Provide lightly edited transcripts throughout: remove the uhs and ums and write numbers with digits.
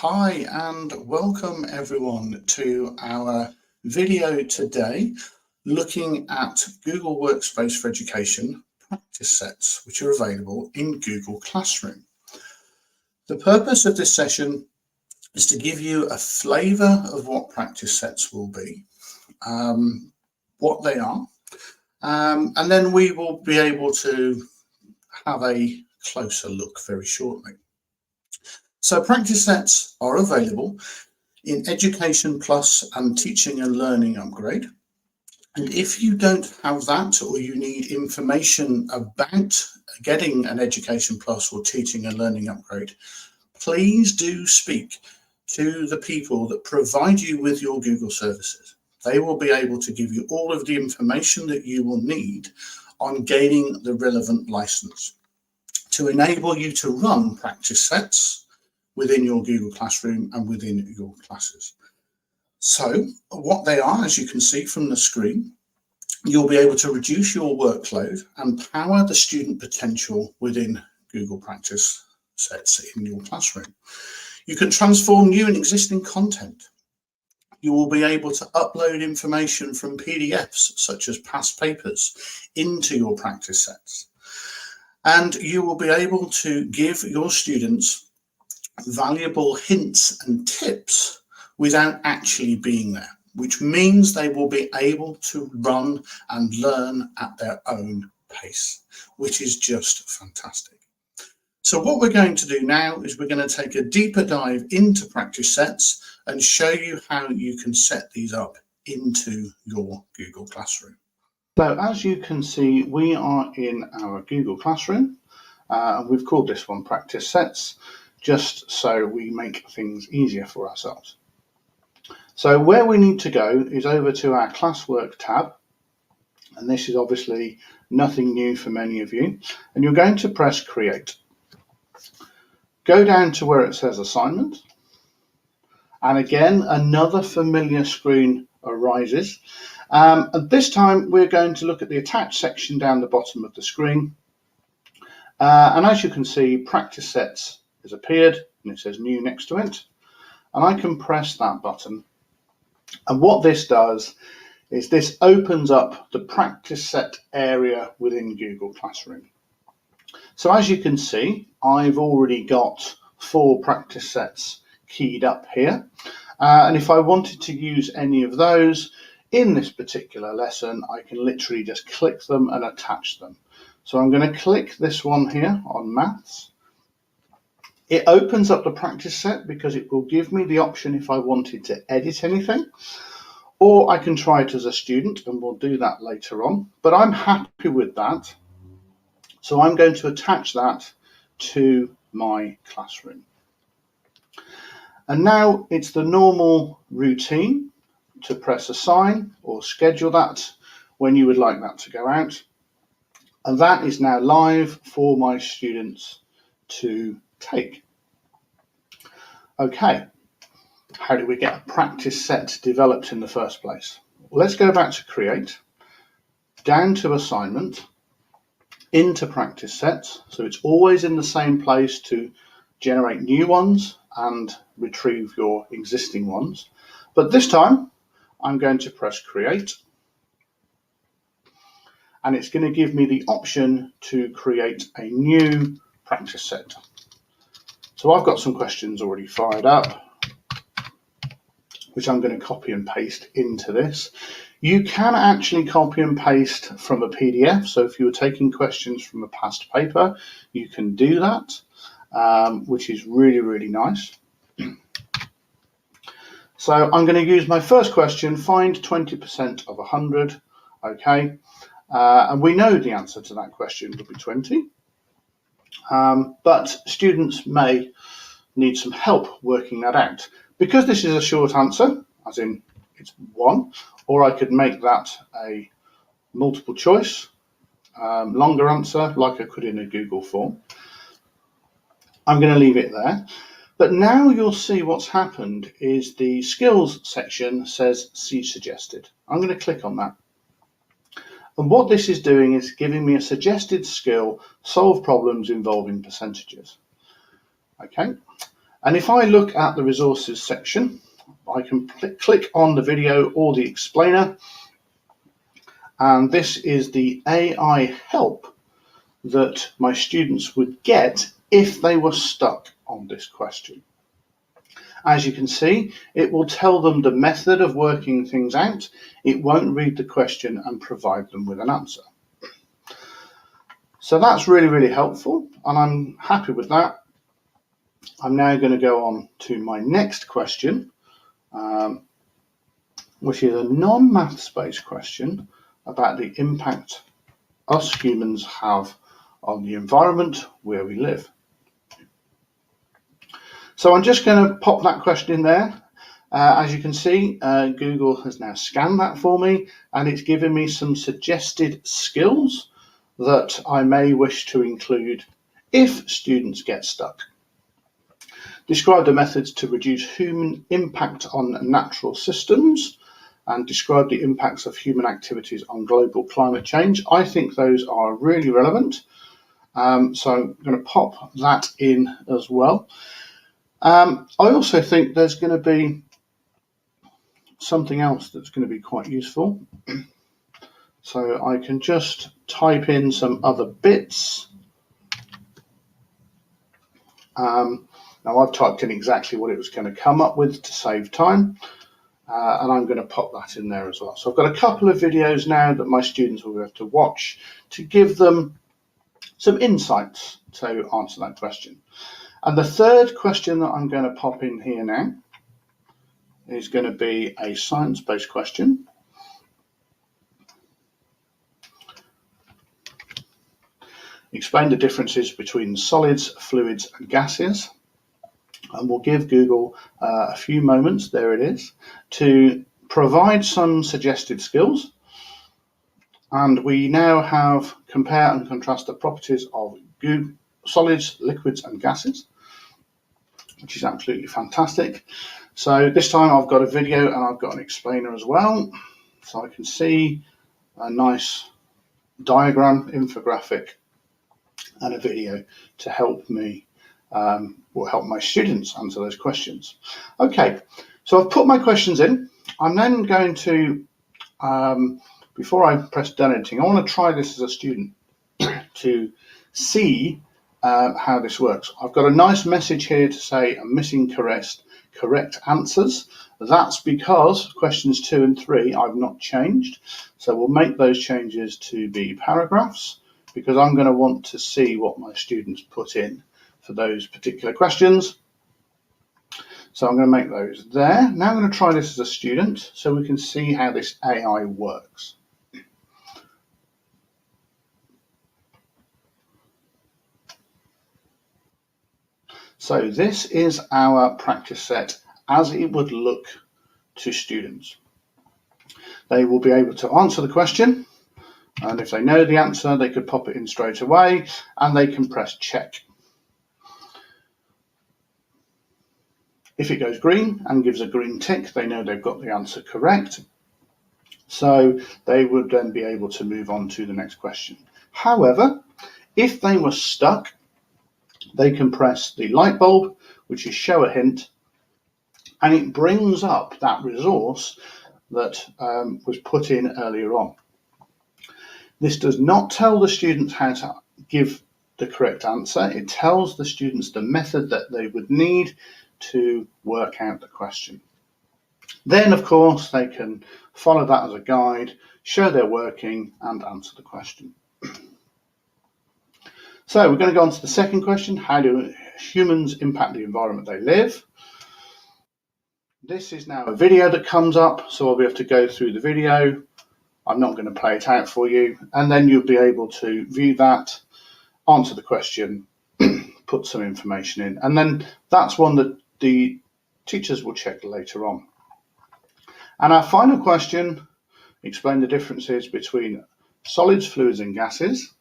Hi and welcome everyone to our video today looking at Google Workspace for Education practice sets which are available in Google Classroom. The purpose of this session is to give you a flavour of what practice sets will be, what they are, and then we will be able to have a closer look very shortly. So practice sets are available in Education Plus and Teaching and Learning Upgrade. And if you don't have that, or you need information about getting an Education Plus or Teaching and Learning Upgrade, please do speak to the people that provide you with your Google services. They will be able to give you all of the information that you will need on gaining the relevant license to enable you to run practice sets within your Google Classroom and within your classes. So what they are, as you can see from the screen, you'll be able to reduce your workload and power the student potential within Google practice sets in your classroom. You can transform new and existing content. You will be able to upload information from PDFs, such as past papers, into your practice sets. And you will be able to give your students valuable hints and tips without actually being there, which means they will be able to run and learn at their own pace, which is just fantastic. So what we're going to do now is we're going to take a deeper dive into practice sets and show you how you can set these up into your Google Classroom. So as you can see, we are in our Google Classroom, and we've called this one practice sets, just so we make things easier for ourselves. So where we need to go is over to our classwork tab, and this is obviously nothing new for many of you, and you're going to press create. Go down to where it says assignment, and again another familiar screen arises, and this time we're going to look at the attached section down the bottom of the screen, and as you can see, practice sets has appeared and it says new next to it, and I can press that button, and what this does is this opens up the practice set area within Google Classroom. So as you can see, I've already got 4 practice sets keyed up here, and if I wanted to use any of those in this particular lesson, I can literally just click them and attach them. So I'm going to click this one here on maths. It opens up the practice set because it will give me the option if I wanted to edit anything, or I can try it as a student, and we'll do that later on, but I'm happy with that. So I'm going to attach that to my classroom. And now it's the normal routine to press assign or schedule that when you would like that to go out. And that is now live for my students to take. Okay, how do we get a practice set developed in the first place? Well, let's go back to create, down to assignment, into practice sets. So it's always in the same place to generate new ones and retrieve your existing ones. But this time I'm going to press create, and it's going to give me the option to create a new practice set. So I've got some questions already fired up, which I'm going to copy and paste into this. You can actually copy and paste from a PDF. So if you were taking questions from a past paper, you can do that, which is really, really nice. So I'm going to use my first question, find 20% of 100. Okay, and we know the answer to that question would be 20. But students may need some help working that out. Because this is a short answer, as in it's 1, or I could make that a multiple choice, longer answer like I could in a Google form. I'm going to leave it there. But now you'll see what's happened is the skills section says see suggested. I'm going to click on that. And what this is doing is giving me a suggested skill, solve problems involving percentages. Okay. And if I look at the resources section, I can click on the video or the explainer, and this is the AI help that my students would get if they were stuck on this question. As you can see, it will tell them the method of working things out. It won't read the question and provide them with an answer. So that's really, really helpful, and I'm happy with that. I'm now going to go on to my next question, which is a non-maths based question about the impact us humans have on the environment where we live. So I'm just going to pop that question in there. As you can see, Google has now scanned that for me, and it's given me some suggested skills that I may wish to include if students get stuck. Describe the methods to reduce human impact on natural systems, and describe the impacts of human activities on global climate change. I think those are really relevant. So I'm going to pop that in as well. I also think there's going to be something else that's going to be quite useful. So I can just type in some other bits. Now I've typed in exactly what it was going to come up with to save time, and I'm going to pop that in there as well. So I've got a couple of videos now that my students will have to watch to give them some insights to answer that question. And the third question that I'm going to pop in here now is going to be a science-based question. Explain the differences between solids, fluids, and gases. And we'll give Google a few moments, there it is, to provide some suggested skills. And we now have compare and contrast the properties of solids, liquids, and gases, which is absolutely fantastic. So this time I've got a video and I've got an explainer as well. So I can see a nice diagram, infographic, and a video to help me, will help my students answer those questions. Okay, so I've put my questions in. I'm then going to, before I press done editing, I want to try this as a student to see how this works. I've got a nice message here to say I'm missing correct answers. That's because questions 2 and 3 I've not changed. So we'll make those changes to be paragraphs, because I'm going to want to see what my students put in for those particular questions. So I'm going to make those there. Now I'm going to try this as a student so we can see how this AI works. So this is our practice set as it would look to students. They will be able to answer the question, and if they know the answer, they could pop it in straight away and they can press check. If it goes green and gives a green tick, they know they've got the answer correct. So they would then be able to move on to the next question. However, if they were stuck, they can press the light bulb, which is show a hint, and it brings up that resource that was put in earlier on. This does not tell the students how to give the correct answer. It tells the students the method that they would need to work out the question. Then, of course, they can follow that as a guide, show their working, and answer the question. So we're going to go on to the second question. How do humans impact the environment they live? This is now a video that comes up, so I'll be able to go through the video. I'm not going to play it out for you, and then you'll be able to view that, answer the question, put some information in, and then that's one that the teachers will check later on. And our final question, explain the differences between solids, fluids, and gases.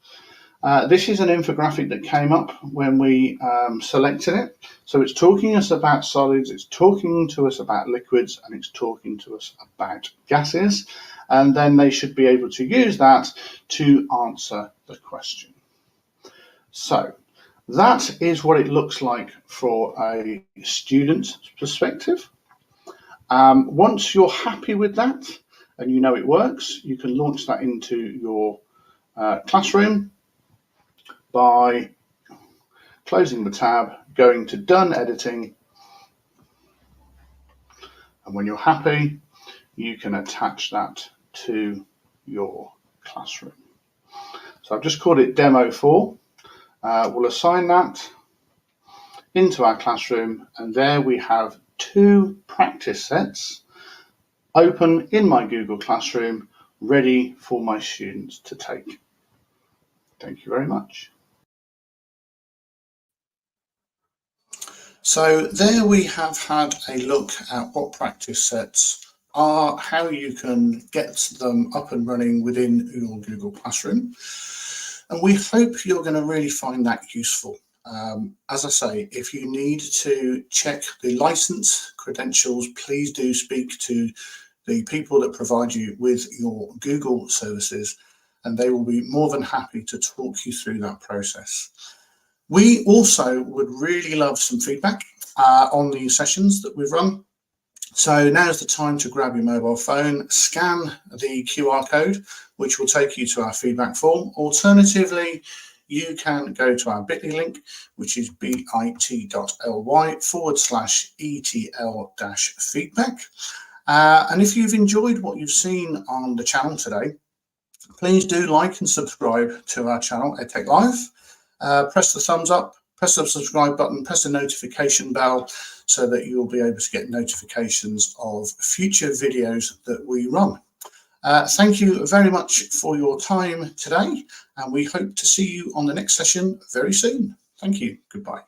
This is an infographic that came up when we selected it. So it's talking to us about solids, it's talking to us about liquids, and it's talking to us about gases. And then they should be able to use that to answer the question. So That is what it looks like for a student's perspective. Once you're happy with that and you know it works, you can launch that into your classroom by closing the tab, going to Done Editing, and when you're happy, you can attach that to your classroom. So I've just called it Demo 4. We'll assign that into our classroom, and there we have 2 practice sets open in my Google Classroom, ready for my students to take. Thank you very much. So there we have had a look at what practice sets are, how you can get them up and running within your Google Classroom. And we hope you're going to really find that useful. As I say, if you need to check the license credentials, please do speak to the people that provide you with your Google services, and they will be more than happy to talk you through that process. We also would really love some feedback on the sessions that we've run. So now's the time to grab your mobile phone, scan the QR code, which will take you to our feedback form. Alternatively, you can go to our bit.ly link, which is bit.ly/ETL-feedback. And if you've enjoyed what you've seen on the channel today, please do like and subscribe to our channel, EdTech Live. Press the thumbs up, press the subscribe button, press the notification bell so that you'll be able to get notifications of future videos that we run. Thank you very much for your time today, and we hope to see you on the next session very soon. Thank you. Goodbye.